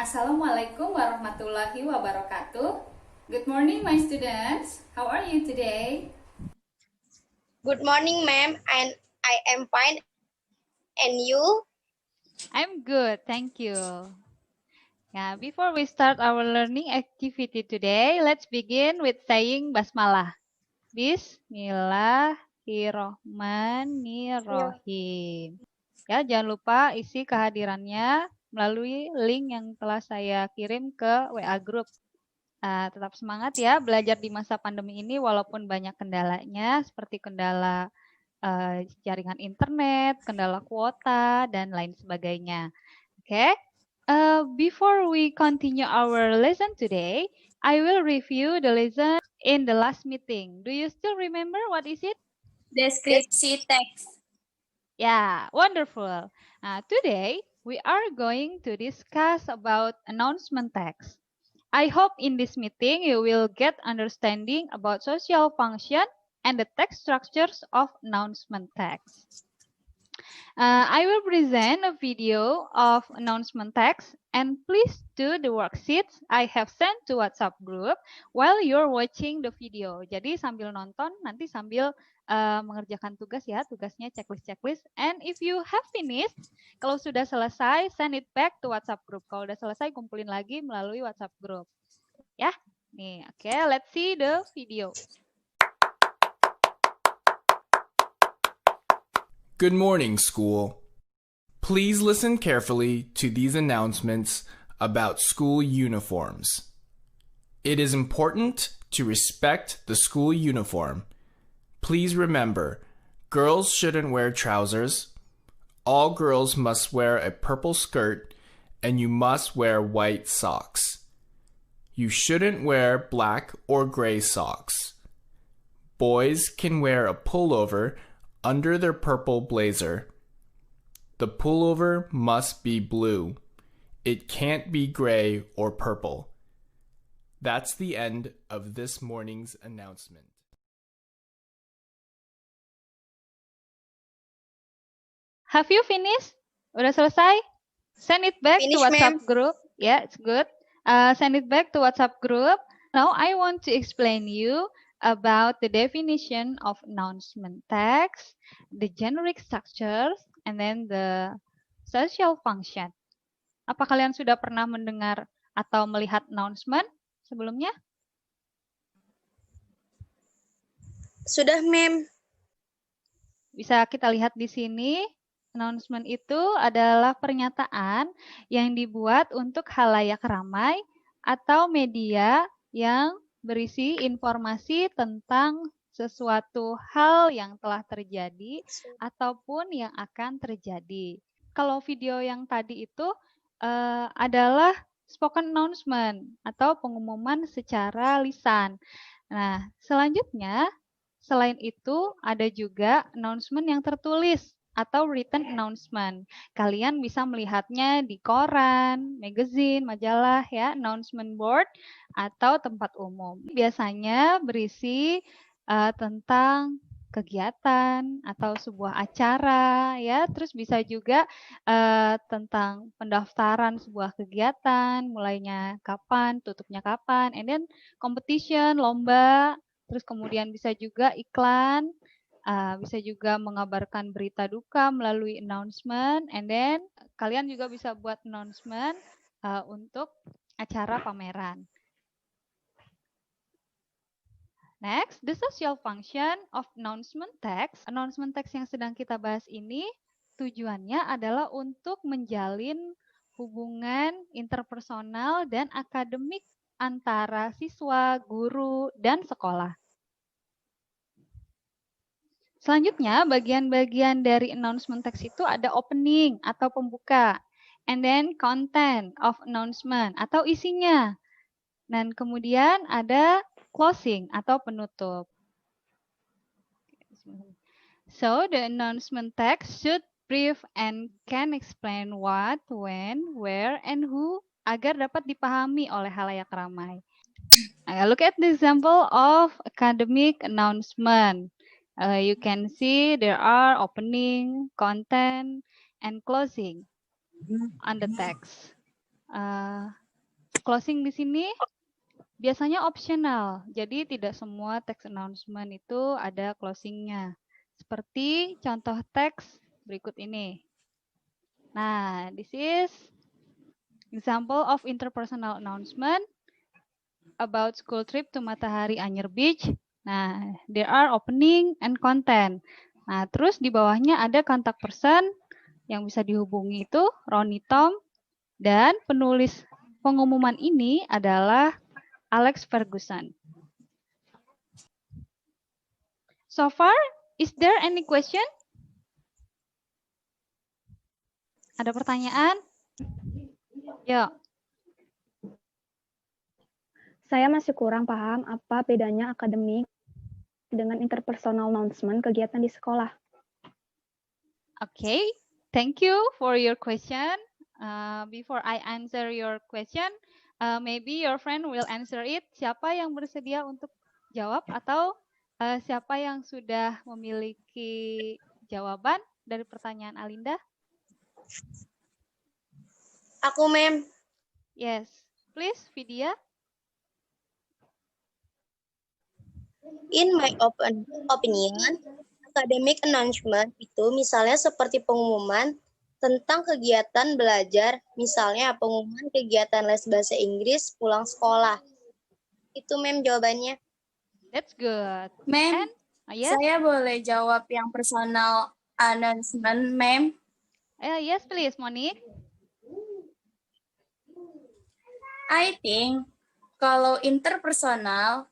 Assalamualaikum warahmatullahi wabarakatuh. Good morning, my students. How are you today? Good morning, ma'am, and I am fine. And you? I'm good, thank you. Now, before we start our learning activity today, let's begin with saying basmalah. Bismillahirrohmanirrohim. Ya, jangan lupa isi kehadirannya melalui link yang telah saya kirim ke WA Group. Tetap semangat ya belajar di masa pandemi ini walaupun banyak kendalanya seperti kendala jaringan internet, kendala kuota, dan lain sebagainya. Okay? Before we continue our lesson today, I will review the lesson in the last meeting. Do you still remember what is it? Deskripsi teks. Yeah, wonderful. Today, we are going to discuss about announcement text. I hope in this meeting you will get understanding about social function and the text structures of announcement text. I will present a video of announcement text and please do the worksheets I have sent to WhatsApp group while you're watching the video. Jadi sambil nonton, nanti sambil mengerjakan tugas ya, tugasnya checklist. And if you have finished, kalau sudah selesai, send it back to WhatsApp group. Kalau udah selesai, kumpulin lagi melalui WhatsApp group. Ya, nih, oke, let's see the video. Good morning, school. Please listen carefully to these announcements about school uniforms. It is important to respect the school uniform. Please remember, girls shouldn't wear trousers. All girls must wear a purple skirt, and you must wear white socks. You shouldn't wear black or gray socks. Boys can wear a pullover under their purple blazer. The pullover must be blue. It can't be gray or purple. That's the end of this morning's announcement. Have you finished? Udah selesai? Send it back to WhatsApp group. Yeah, it's good. Send it back to WhatsApp group. Now I want to explain you about the definition of announcement text, the generic structures, and then the social function. Apa kalian sudah pernah mendengar atau melihat announcement sebelumnya? Sudah, ma'am. Bisa kita lihat di sini. Announcement itu adalah pernyataan yang dibuat untuk khalayak ramai atau media yang berisi informasi tentang sesuatu hal yang telah terjadi ataupun yang akan terjadi. Kalau video yang tadi itu adalah spoken announcement atau pengumuman secara lisan. Nah, selanjutnya selain itu ada juga announcement yang tertulis atau written announcement. Kalian bisa melihatnya di koran, magazine, majalah ya, announcement board atau tempat umum. Biasanya berisi tentang kegiatan atau sebuah acara ya, terus bisa juga tentang pendaftaran sebuah kegiatan, mulainya kapan, tutupnya kapan, and then competition, lomba, terus kemudian bisa juga iklan. Bisa juga mengabarkan berita duka melalui announcement, and then kalian juga bisa buat announcement untuk acara pameran. Next, the social function of announcement text. Announcement text yang sedang kita bahas ini tujuannya adalah untuk menjalin hubungan interpersonal dan akademik antara siswa, guru, dan sekolah. Selanjutnya, bagian-bagian dari announcement text itu ada opening atau pembuka, and then content of announcement atau isinya. Dan kemudian ada closing atau penutup. So, the announcement text should brief and can explain what, when, where, and who agar dapat dipahami oleh halayak ramai. Look at the example of academic announcement. You can see there are opening, content, and closing on the text. Closing di sini biasanya optional, jadi tidak semua text announcement itu ada closingnya. Seperti contoh teks berikut ini. Nah, this is example of interpersonal announcement about school trip to Matahari Anyer Beach. Nah, there are opening and content. Nah, terus di bawahnya ada contact person yang bisa dihubungi itu Ronnie Tom, dan penulis pengumuman ini adalah Alex Ferguson. So far, is there any question? Ada pertanyaan? Yuk. Saya masih kurang paham apa bedanya akademik dengan interpersonal announcement kegiatan di sekolah. Okay, thank you for your question. Before I answer your question, maybe your friend will answer it. Siapa yang bersedia untuk jawab atau siapa yang sudah memiliki jawaban dari pertanyaan Alinda? Aku, ma'am. Yes, please, Vidya. In my opinion, academic announcement itu misalnya seperti pengumuman tentang kegiatan belajar, misalnya pengumuman kegiatan les bahasa Inggris pulang sekolah. Itu, ma'am, jawabannya. That's good. Ma'am, Yes? saya boleh jawab yang personal announcement, ma'am? Yes, please, Monique. I think kalau interpersonal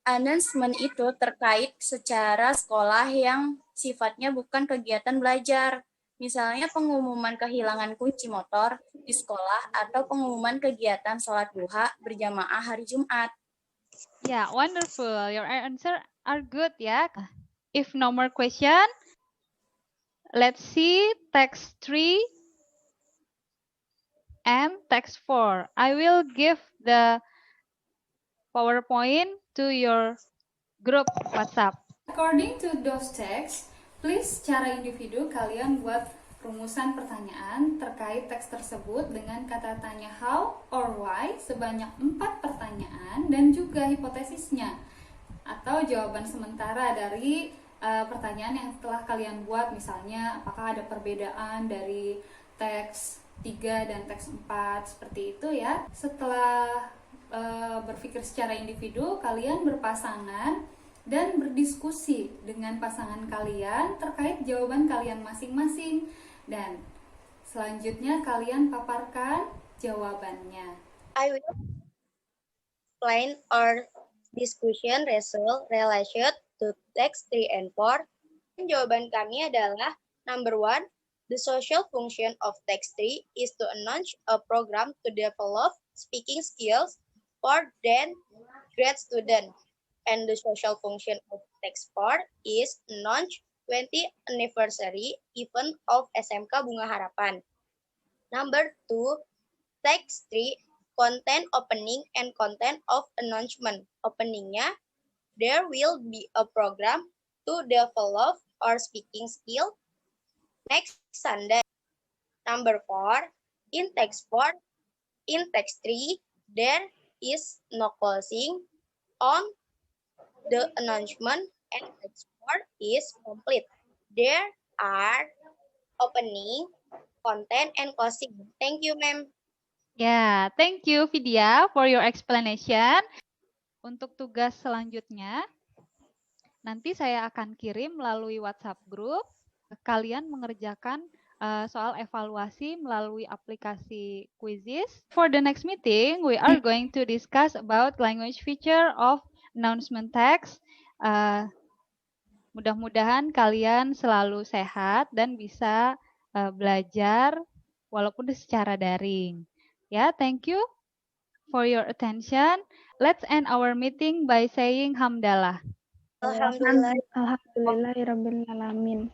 announcement itu terkait secara sekolah yang sifatnya bukan kegiatan belajar. Misalnya pengumuman kehilangan kunci motor di sekolah atau pengumuman kegiatan sholat duha berjamaah hari Jumat. Yeah, wonderful. Your answer are good, ya. If no more question, let's see text 3 and text 4. I will give the PowerPoint to your group WhatsApp. According to those texts, please secara individu kalian buat rumusan pertanyaan terkait teks tersebut dengan kata tanya how or why sebanyak 4 pertanyaan dan juga hipotesisnya atau jawaban sementara dari pertanyaan yang telah kalian buat, misalnya apakah ada perbedaan dari teks 3 dan teks 4 seperti itu ya. Setelah berpikir secara individu, kalian berpasangan dan berdiskusi dengan pasangan kalian terkait jawaban kalian masing-masing, dan selanjutnya kalian paparkan jawabannya. I will explain our discussion result relation to text 3 and 4. Jawaban kami adalah number 1, the social function of text 3 is to announce a program to develop speaking skills for then grade student. And the social function of text 4 is announce 20th anniversary event of SMK Bunga Harapan. Number 2, text 3, content opening and content of announcement. Openingnya, there will be a program to develop our speaking skill next Sunday. Number 4, in text 4, in text 3, there is no closing on the announcement, and text 4 is complete. There are opening, content, and closing. Thank you, ma'am. Yeah, thank you Vidya for your explanation. Untuk tugas selanjutnya, nanti saya akan kirim melalui WhatsApp group. Kalian mengerjakan soal evaluasi melalui aplikasi Quizzes. For the next meeting, we are going to discuss about language feature of announcement text. Mudah-mudahan kalian selalu sehat dan bisa belajar walaupun secara daring. Ya, thank you for your attention. Let's end our meeting by saying hamdalah. Alhamdulillah. Alhamdulillahirabbil alamin.